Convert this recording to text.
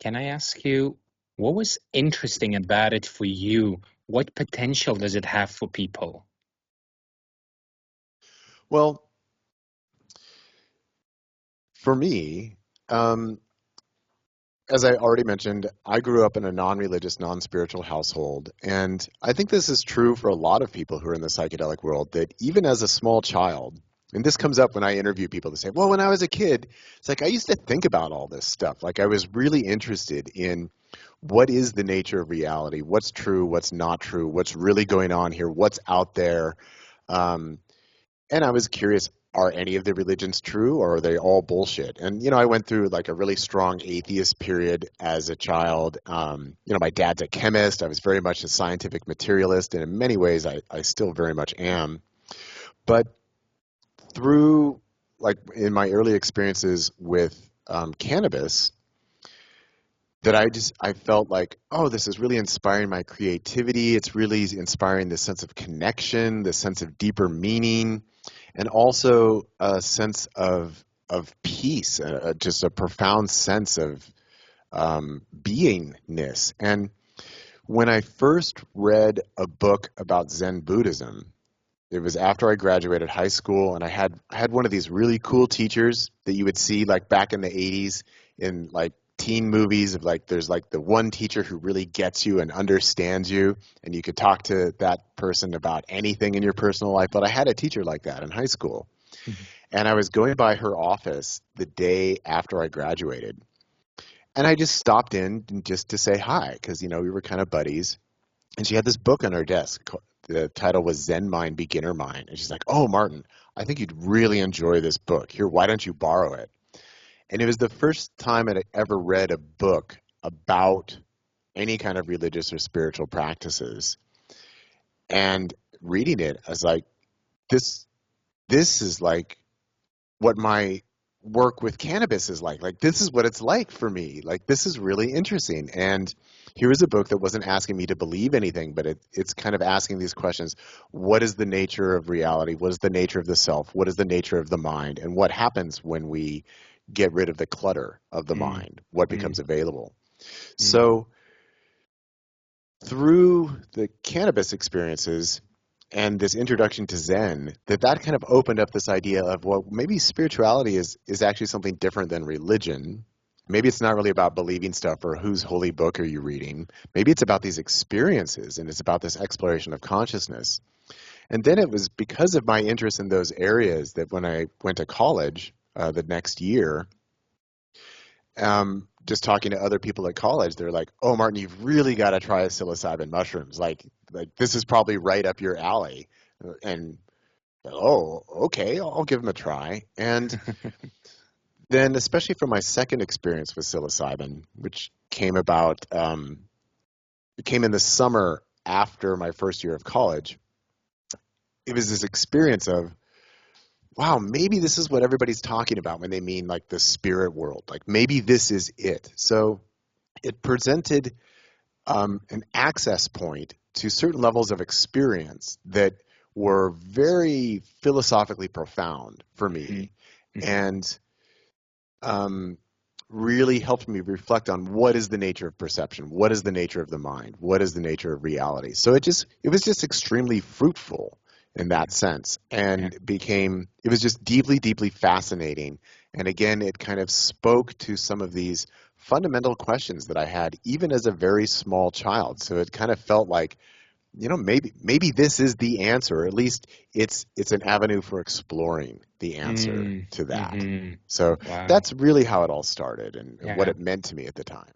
can I ask you, what was interesting about it for you? What potential does it have for people? Well, for me, um, as I already mentioned, I grew up in a non-religious, non-spiritual household, and I think this is true for a lot of people who are in the psychedelic world, that even as a small child, and this comes up when I interview people to say, well, when I was a kid, it's like I used to think about all this stuff. Like I was really interested in what is the nature of reality, what's true, what's not true, what's really going on here, what's out there. Um, and I was curious, are any of the religions true or are they all bullshit? And, I went through like a really strong atheist period as a child. My dad's a chemist. I was very much a scientific materialist. And in many ways, I still very much am. But through, like, in my early experiences with cannabis, that I felt like, oh, this is really inspiring my creativity. It's really inspiring this sense of connection, this sense of deeper meaning, and also a sense of peace, just a profound sense of beingness. And when I first read a book about Zen Buddhism, it was after I graduated high school, and I had one of these really cool teachers that you would see like back in the 80s in like teen movies of like there's like the one teacher who really gets you and understands you, and you could talk to that person about anything in your personal life. But I had a teacher like that in high school, Mhm. and I was going by her office the day after I graduated, and I just stopped in just to say hi because we were kind of buddies, and she had this book on her desk. The title was Zen Mind, Beginner Mind. And she's like, oh, Martin, I think you'd really enjoy this book. Here, why don't you borrow it? And it was the first time I'd ever read a book about any kind of religious or spiritual practices. And reading it, I was like, this this is like what my work with cannabis is like. Like, this is what it's like for me. Like, this is really interesting. And here was a book that wasn't asking me to believe anything, but it's kind of asking these questions. What is the nature of reality? What is the nature of the self? What is the nature of the mind? And what happens when we get rid of the clutter of the Mm, mind? What mm, becomes available? mm, So through the cannabis experiences and this introduction to Zen, that kind of opened up this idea of, well, maybe spirituality is actually something different than religion. Maybe it's not really about believing stuff or whose holy book are you reading. Maybe it's about these experiences and it's about this exploration of consciousness. And then it was because of my interest in those areas that when I went to college the next year, just talking to other people at college, they're like, "Oh, Martin, you've really got to try psilocybin mushrooms. Like this is probably right up your alley." And oh, okay, I'll give them a try. And then, especially for my second experience with psilocybin, which came about, it came in the summer after my first year of college. It was this experience of, wow, maybe this is what everybody's talking about when they mean like the spirit world. Like maybe this is it. So it presented an access point to certain levels of experience that were very philosophically profound for mhm, me, mhm. and really helped me reflect on what is the nature of perception, what is the nature of the mind, what is the nature of reality. So it was just extremely fruitful in Yeah, that sense, yeah. and it was just deeply, deeply fascinating. And again, it kind of spoke to some of these fundamental questions that I had even as a very small child. So it kind of felt like, maybe this is the answer, or at least it's an avenue for exploring the answer Mm, to that. mhm. So Wow. that's really how it all started and what Yeah. it meant to me at the time.